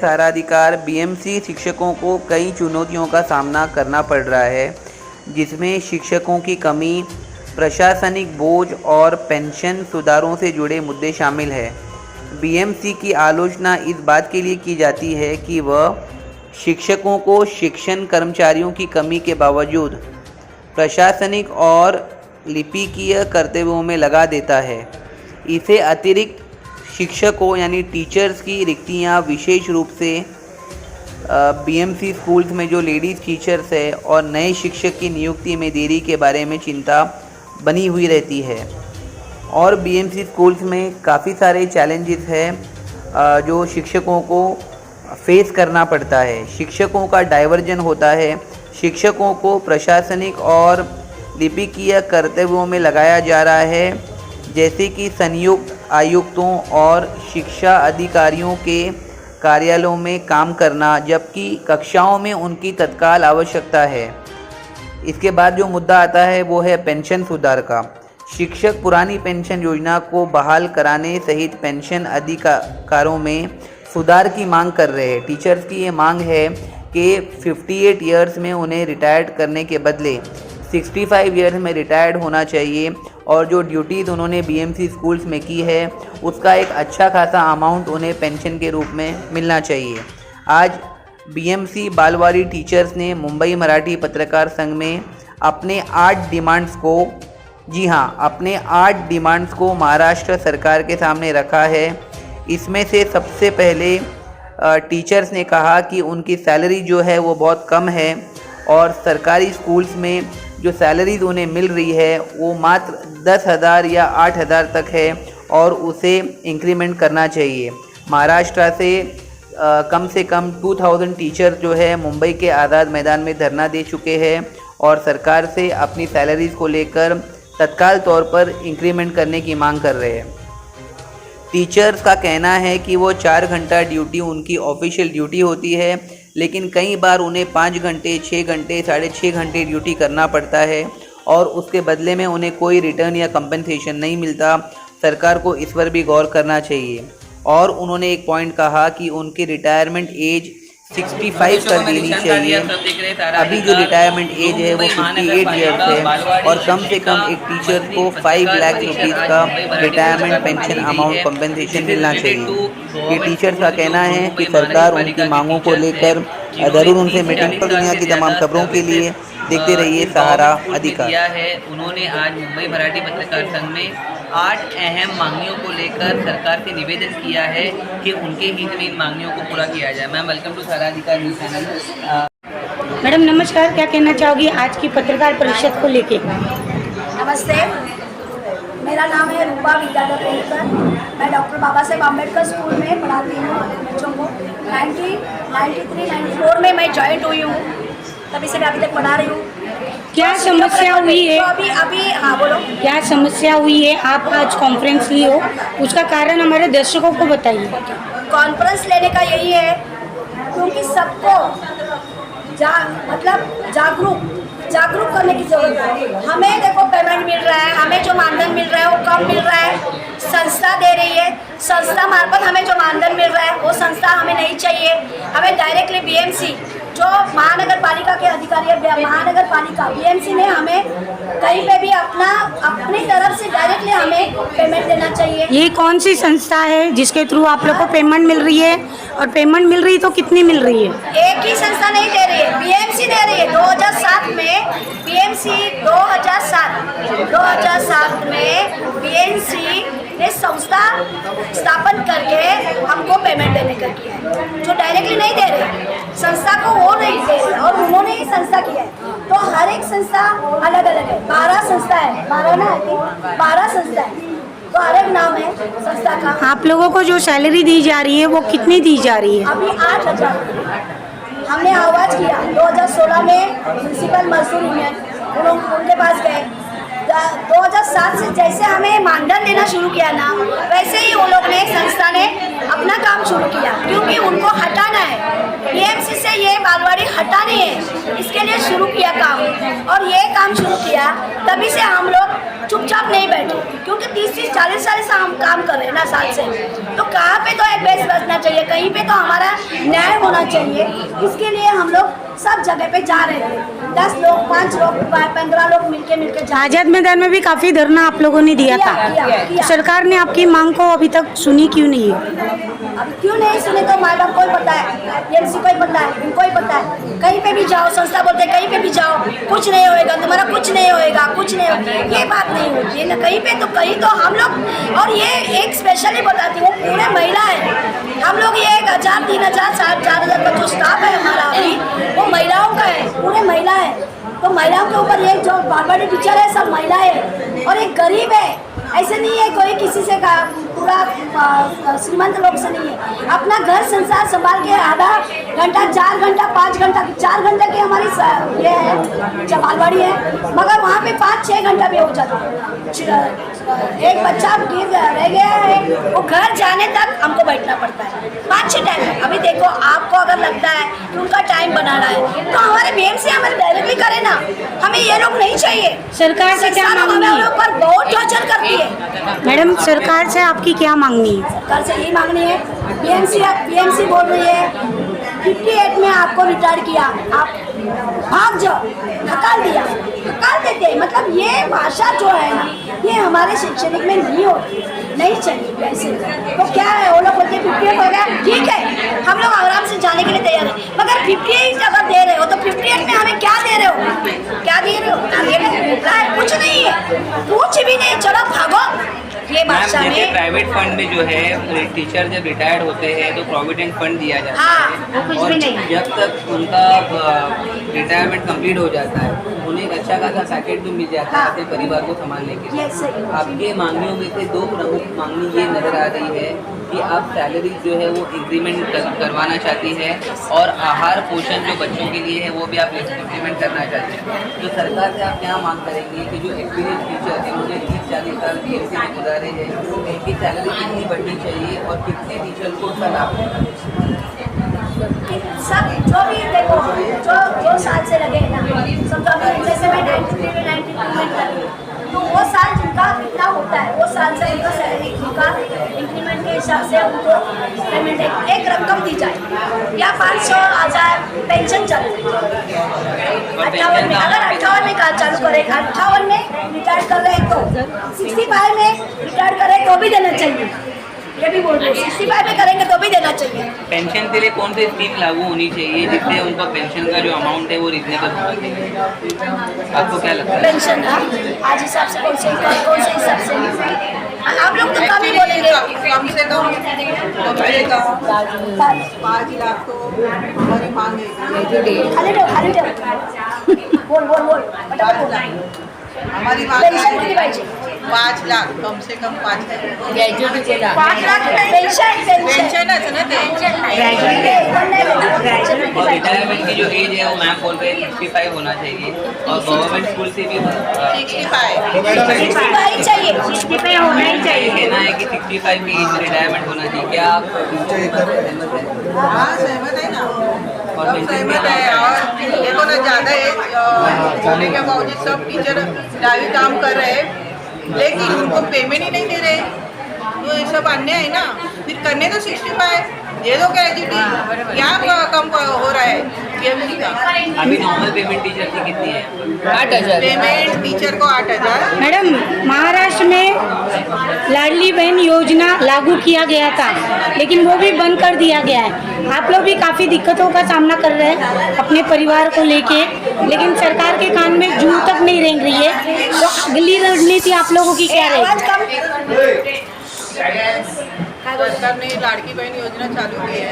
सारा अधिकार। बीएमसी शिक्षकों को कई चुनौतियों का सामना करना पड़ रहा है, जिसमें शिक्षकों की कमी, प्रशासनिक बोझ और पेंशन सुधारों से जुड़े मुद्दे शामिल हैं। बीएमसी की आलोचना इस बात के लिए की जाती है कि वह शिक्षकों को शिक्षण कर्मचारियों की कमी के बावजूद प्रशासनिक और लिपिकीय कर्तव्यों में लगा देता है। इसे अतिरिक्त शिक्षकों यानी टीचर्स की रिक्तियां, विशेष रूप से बीएमसी स्कूल्स में जो लेडीज़ टीचर्स है, और नए शिक्षक की नियुक्ति में देरी के बारे में चिंता बनी हुई रहती है। और बीएमसी स्कूल्स में काफ़ी सारे चैलेंजेस हैं जो शिक्षकों को फेस करना पड़ता है। शिक्षकों का डाइवर्जन होता है, शिक्षकों को प्रशासनिक और लिपिकीय कर्तव्यों में लगाया जा रहा है, जैसे कि संयुक्त आयुक्तों और शिक्षा अधिकारियों के कार्यालयों में काम करना, जबकि कक्षाओं में उनकी तत्काल आवश्यकता है। इसके बाद जो मुद्दा आता है वो है पेंशन सुधार का। शिक्षक पुरानी पेंशन योजना को बहाल कराने सहित पेंशन अधिकारों में सुधार की मांग कर रहे हैं। टीचर्स की ये मांग है कि 58 ईयर्स में उन्हें रिटायर्ड करने के बदले 65 ईयर्स में रिटायर्ड होना चाहिए, और जो ड्यूटीज़ उन्होंने बीएमसी स्कूल्स में की है उसका एक अच्छा खासा अमाउंट उन्हें पेंशन के रूप में मिलना चाहिए। आज बीएमसी बालवाड़ी टीचर्स ने मुंबई मराठी पत्रकार संघ में अपने 8 डिमांड्स को, जी हाँ, अपने 8 डिमांड्स को महाराष्ट्र सरकार के सामने रखा है। इसमें से सबसे पहले टीचर्स ने कहा कि उनकी सैलरी जो है वो बहुत कम है, और सरकारी स्कूल्स में जो सैलरीज उन्हें मिल रही है वो मात्र 10,000 या 8,000 तक है, और उसे इंक्रीमेंट करना चाहिए। महाराष्ट्र से कम 2000 टीचर जो है मुंबई के आज़ाद मैदान में धरना दे चुके हैं और सरकार से अपनी सैलरीज को लेकर तत्काल तौर पर इंक्रीमेंट करने की मांग कर रहे हैं। टीचर्स का कहना है कि वो 4 घंटा ड्यूटी उनकी ऑफिशियल ड्यूटी होती है, लेकिन कई बार उन्हें 5 घंटे, 6 घंटे, 6.5 घंटे ड्यूटी करना पड़ता है, और उसके बदले में उन्हें कोई रिटर्न या कंपनसेशन नहीं मिलता। सरकार को इस पर भी गौर करना चाहिए। और उन्होंने एक पॉइंट कहा कि उनकी रिटायरमेंट एज 65 कर देनी चाहिए। अभी जो रिटायरमेंट एज है वो 58 ईयर्स है, और कम से कम एक टीचर को 5 लाख रुपीज़ का रिटायरमेंट पेंशन अमाउंट कंपनसेशन मिलना चाहिए। ये टीचर्स का कहना है कि सरकार उनकी मांगों को लेकर ज़रूर उनसे मीटिंग पर। दुनिया की तमाम खबरों के लिए देखते रहिए सहारा अधिकार। किया है उन्होंने आज मुंबई मराठी पत्रकार संघ में 8 अहम मांगियों को लेकर सरकार से निवेदन किया है कि उनके हित में इन मांगियों को पूरा किया जाए। मैम, वेलकम टू सहारा अधिकार न्यूज़ चैनल। मैडम नमस्कार, क्या कहना चाहोगी आज की पत्रकार परिषद को लेके? नमस्ते, मेरा नाम है रूपा विद्याधर पेड़कर। मैं डॉक्टर बाबा साहेब आम्बेडकर स्कूल में पढ़ाती हूँ बच्चों को। 1993-94 में मैं जॉइंट हुई हूँ, तभी से मैं अभी तक पढ़ा रही हूँ। क्या समस्या हुई है? तो अभी हाँ बोलो। क्या समस्या हुई है? आप आज कॉन्फ्रेंस ली हो, उसका कारण हमारे दर्शकों को बताइए। कॉन्फ्रेंस लेने का यही है क्योंकि सबको जागरूक करने की जरूरत है। हमें देखो पेमेंट मिल रहा है, हमें जो मानधन मिल रहा है वो कम मिल रहा है, संस्था दे रही है, संस्था मार्फत हमें जो मानधन मिल रहा है वो संस्था हमें नहीं चाहिए। हमें डायरेक्टली बीएमसी जो महानगर पालिका के अधिकारी है, महानगर पालिका बीएमसी ने हमें कहीं पे भी अपनी तरफ से डायरेक्टली हमें पेमेंट देना चाहिए। ये कौन सी संस्था है जिसके थ्रू आप लोग को पेमेंट मिल रही है, और पेमेंट मिल रही तो कितनी मिल रही है? एक ही संस्था नहीं दे रही है, बीएमसी दे रही है। 2007 में बीएमसी 2007 में बीएमसी ने संस्था स्थापन करके हमको पेमेंट देने का किया है, जो डायरेक्टली नहीं दे रहे संस्था को, वो नहीं दे रहे, और उन्होंने ही संस्था किया है। तो हर एक संस्था अलग अलग है। 12 संस्था है, 12 संस्था है, तो हर एक नाम है संस्था का। आप लोगों को जो सैलरी दी जा रही है वो कितनी दी जा रही है? अभी 8,000 हमने आवाज़ किया 2016 में म्यूनसिपल मजदूर यूनियन उनके पास गए। 2007 से जैसे हमें मानधन देना शुरू किया ना, वैसे ही वो लोग ने संस्था ने अपना काम शुरू किया, क्योंकि उनको हटाना है बीएमसी से, ये बालवाड़ी हटानी है, इसके लिए शुरू किया काम। और ये काम शुरू किया तभी से हम लोग चुपचाप नहीं बैठे, क्योंकि 30-40 साल से हम काम कर रहे हैं ना, साल से। तो कहाँ पे तो एक बेस बचना चाहिए, कहीं पे तो हमारा न्याय होना चाहिए। इसके लिए हम लोग सब जगह पे जा रहे थे, 10 लोग, 5 लोग, 15 लोग मिलके जा। आजाद मैदान में भी काफी धरना आप लोगों ने दिया था, किया। सरकार ने आपकी मांग को अभी तक सुनी क्यों नहीं है? अब क्यों नहीं सुने तो मैडम को ही पता है, बीएमसी को ही पता है, उनको ही पता है। कहीं पे भी जाओ, संस्था बोलते हैं कहीं पे भी जाओ, कुछ नहीं होएगा तुम्हारा, कुछ नहीं होएगा, कुछ नहीं होगा, ये बात नहीं होती है ना। कहीं पे तो कहीं तो हम लोग, और ये एक स्पेशली बताती हूँ, पूरे महिला है। हम लोग ये 1000, 3000, 4,000 का जो स्टाफ है हमारा अभी, वो महिलाओं का है, पूरे महिला है। तो महिलाओं के ऊपर ये जो बालवाड़ी टीचर है सब महिला है, और एक गरीब है, ऐसे नहीं है कोई किसी से का पूरा श्रीमंत लोग से नहीं है। अपना घर संसार संभाल के आधा घंटा, 4 घंटा, 5 घंटा, 4 घंटे की हमारी ये है बालवाड़ी है, मगर वहाँ पे 5-6 घंटा भी हो जाता है। एक बच्चा गिर रह गया है, वो घर जाने तक हमको बैठना पड़ता है 5-6 टाइम। अभी देखो, आपको अगर लगता है कि उनका टाइम बनाना है तो हमारे बीएमसी हमारे डायरेक्टली करे ना, हमें ये लोग नहीं चाहिए। सरकार से क्या मांगनी है? ऊपर बहुत टॉर्चर करती है मैडम, सरकार से आपकी क्या मांगनी है? सरकार से यही मांगनी है, बीएमसी बोल रही है 58 में आपको रिटायर किया, आप भाग जाओ, हकाल दिया, हकाल देते हैं। मतलब ये भाषा जो है ना, ये हमारे शैक्षणिक में नहीं होती, नहीं चाहिए ऐसे। तो क्या है, वो लोग बोलते हैं 58 हो गया, ठीक है, हम लोग आराम से जाने के लिए तैयार है, मगर 58 अगर दे रहे हो तो 58 में हमें क्या दे रहे हो, क्या दे रहे हो? कुछ नहीं है, कुछ भी नहीं, चलो भागो। ये भाषा जैसे में प्राइवेट फंड में जो है टीचर जब रिटायर्ड होते हैं तो प्रोविडेंट फंड दिया जाता हाँ, है, कुछ और भी नहीं। जब तक उनका रिटायरमेंट कंप्लीट हो जाता है उन्हें एक अच्छा खासा पैकेट भी मिल जाता है हाँ। अपने परिवार को संभालने के लिए। ये सही। आपके मांगनियों में से 2 प्रमुख मांगनी ये नज़र आ रही है कि आप सैलरी जो है वो इंक्रीमेंट करवाना चाहती है, और आहार पोषण जो बच्चों के लिए है वो भी आप इंप्लीमेंट करना चाहते हैं। तो सरकार से आप क्या मांग करेंगे कि जो एक्सपीरियंस टीचर है, मुझे 30-40 साल बीएमसी में गुजारे हैं, इनकी सैलरी कितनी बढ़नी चाहिए और कितने टीचर को उसका लाभ मिलना चाहिए? सब जो भी देखो, जो साल से लगे ना, समझो अभी जैसे मैं 93 में कर रही हूँ, तो वो साल जिनका कितना होता है वो साल से उनका सैलरी, उनका इंक्रीमेंट के हिसाब से उनको पेमेंट एक रकम दी जाए, या 500, 1000 पेंशन चालू 58 में, अगर 58 में चालू करें, 58 में रिटायर कर रहे हैं तो 65 में रिटायर करें तो भी देना चाहिए, ये भी बोल रहे हैं 65 में करेंगे तो भी देना चाहिए। पेंशन के लिए कौन सी स्कीम लागू होनी चाहिए जिससे उनका पेंशन का जो अमाउंट है वो रिजनेबल होना चाहिए? आपको क्या लगता है? पेंशन आज हिसाब से कौन से हिसाब से आप लोग तो कम ही बोलेंगे, कम से कम 5 लाख तो हमारी मांग है। खाली दो बोल हमारी मांग पेंशन किती पाहिजे? 5 लाख, कम से कम 5 लाख 5 लाख पेंशन पेन्शनच ना ते। और रिटायरमेंट की जो एज है वो मैम बोल रहे हैं 65 होना चाहिए, और गवर्नमेंट स्कूल से भी 65 चाहिए, 65 होना ही चाहिए। कहना है कि 65 की एज में रिटायरमेंट होना चाहिए। क्या आप सहमत हैं? हाँ सहमत है ना, और सब पेंशन सहमत है। और देखो ना, ज़्यादा एज होने के बावजूद सब टीचर डावी काम कर रहे हैं, लेकिन उनको पेमेंट ही नहीं दे रहे, तो ये सब अन्याय है ना। फिर करने तो 65 दे दो, ग्रेजुटी क्या कम हो रहा है बीएमसी का। अभी नॉर्मल पेमेंट टीचर की कितनी है? 8,000 पेमेंट टीचर को 8,000। मैडम, महाराष्ट्र में लाडली बहन योजना लागू किया गया था, लेकिन वो भी बंद कर दिया गया है। आप लोग भी काफ़ी दिक्कतों का सामना कर रहे हैं अपने परिवार को लेके, लेकिन सरकार के कान में जूं तक नहीं रेंग रही है। तो अगली रणनीति आप लोगों की क्या रहेगी? सरकार ने लाड़की बहन योजना चालू की है।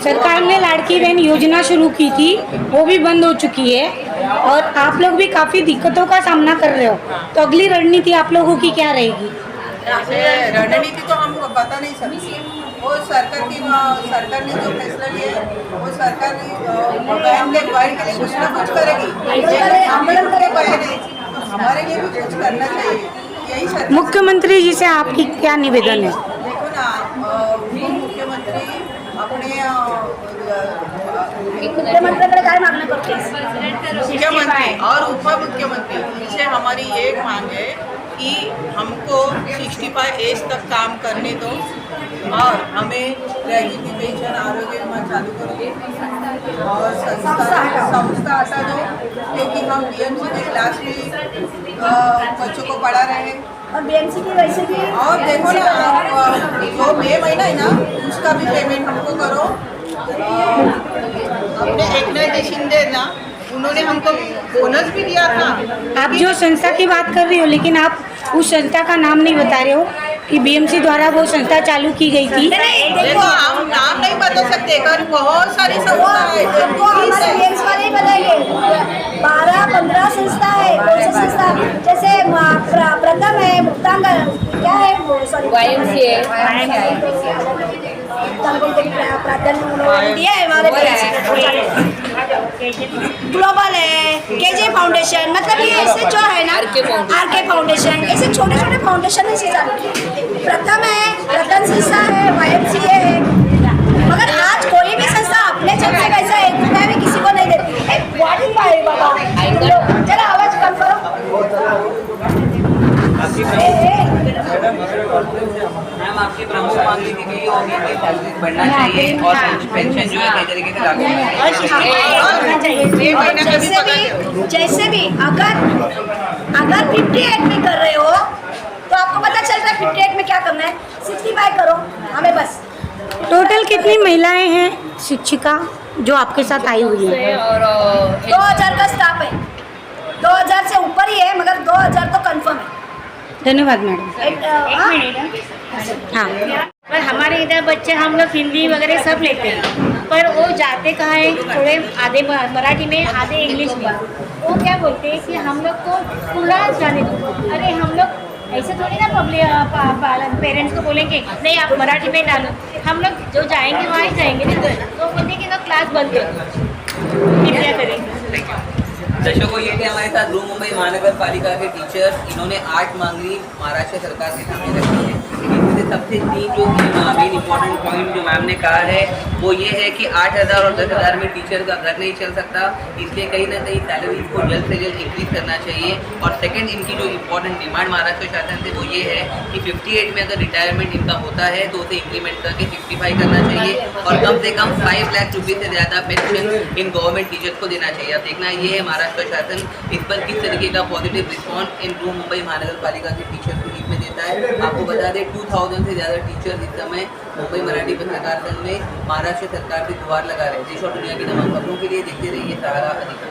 सरकार ने लाड़की बहन योजना शुरू की थी, वो भी बंद हो चुकी है, और आप लोग भी काफ़ी दिक्कतों का सामना कर रहे हो। तो अगली रणनीति आप लोगों की क्या रहेगी? रणनीति तो हम बता नहीं सकते, वो सरकार ने जो फैसला लिया है वो सरकार बहन के बहन के लिए कुछ ना कुछ करेगी। हमारे लिए भी कुछ करना चाहिए, यही सरकार। मुख्यमंत्री जी से आपकी क्या निवेदन है? देखो ना, मुख्यमंत्र्याकडे काय मागणं करतेस? मुख्यमंत्री और उप मुख्यमंत्री इनसे हमारी एक मांग है कि हमको 65 एज तक काम करने दो और हमें ग्रेजुएटी पेंशन आरोग्य बीमा चालू करो और संस्था हटा दो, क्योंकि हम बीएमसी के क्लास में बच्चों को पढ़ा रहे हैं। और बीएमसी की वैसे भी और देखो ना आप, जो मई महीना है ना उसका भी पेमेंट हमको करो। अपने एकनाथ शिंदे ना उन्होंने हमको बोनस भी दिया था। आप जो संस्था की बात कर रही हो, लेकिन आप उस संस्था का नाम नहीं बता रहे हो कि बीएमसी द्वारा वो संस्था चालू की गई थी। देखो हम नाम नहीं बता सकते, पर बहुत सारी संस्था है वो हमारे बीएमसी वाले ही बताएंगे। 12-15 संस्था है, कौन सी संस्था? जैसे प्रथम है, भुगतान क्या है वो, सॉरी प्राधान्य उन्होंने दिया है हमारे ग्लोबल है, केजे फाउंडेशन, मतलब ये ऐसे जो है ना आरके फाउंडेशन, ऐसे छोटे छोटे फाउंडेशन है चालू किए। प्रथम है, रतन संस्था है, YMCA है, मगर आज कोई भी संस्था अपने छत से कैसा 1 रुपया भी किसी को नहीं देती। वार्डिंग है बाबा, चला आवाज कम करो। मैम आपकी प्रमुख मांग थी कि योगी की सैलरी बढ़ना चाहिए और पेंशन जो है कई तरीके से लागू जैसे भी अगर 58 में कर रहे हो तो आपको पता चल रहा है 58 में क्या करना है, 65 करो हमें बस। टोटल कितनी महिलाएं हैं शिक्षिका जो आपके साथ आई हुई है? 2000 का स्टाफ है, 2000 से ऊपर ही है, मगर 2000 तो कंफर्म है। धन्यवाद मैडम। हाँ, पर हमारे इधर बच्चे हम लोग हिंदी वगैरह सब लेते हैं, पर वो जाते कहाँ है, थोड़े आधे मराठी में आधे इंग्लिश में। वो क्या बोलते हैं कि हम लोग को पूरा जाने दो। अरे हम लोग ऐसे थोड़ी ना पब्लिक पेरेंट्स को बोलेंगे नहीं आप मराठी में डालो, हम लोग जो जाएंगे वहाँ ही जाएंगे ना, तो बोलते कि ना क्लास बंद करो, फिर क्या करेंगे। दर्शकों ये थे हमारे साथ रूम मुंबई महानगर पालिका के टीचर्स। इन्होंने 8 मांगी महाराष्ट्र सरकार के सामने रखी है। इनमें से सबसे 3 जो मेन इंपॉर्टेंट पॉइंट जो मैम ने कहा है वो ये है कि 8000 और 10,000 में टीचर का घर नहीं चल सकता, इसलिए कहीं ना कहीं सैलरीज को जल्द से जल्द इंक्रीज करना चाहिए। और सेकंड इनकी जो इंपॉर्टेंट डिमांड महाराष्ट्र शासन से वो ये है कि 58 में अगर रिटायरमेंट इनका होता है तो उसे इंक्रीमेंट करके 65 करना चाहिए और कम से कम 5 लाख रुपये से ज़्यादा पेंशन इन गवर्नमेंट टीचर्स को देना चाहिए। अब देखना ये है महाराष्ट्र शासन इस पर किस तरीके का positive response in room Mumbai महानगर पालिका के टीचर्स को लीव में देता है। आपको बता दें 2000 से ज़्यादा टीचर्स इस समय मुंबई मराठी पत्रकार संघ में महाराष्ट्र सरकार से गुहार लगा रहे हैं। देश और दुनिया की तमाम खबरों के लिए देखते रहिए सहारा अधिकार।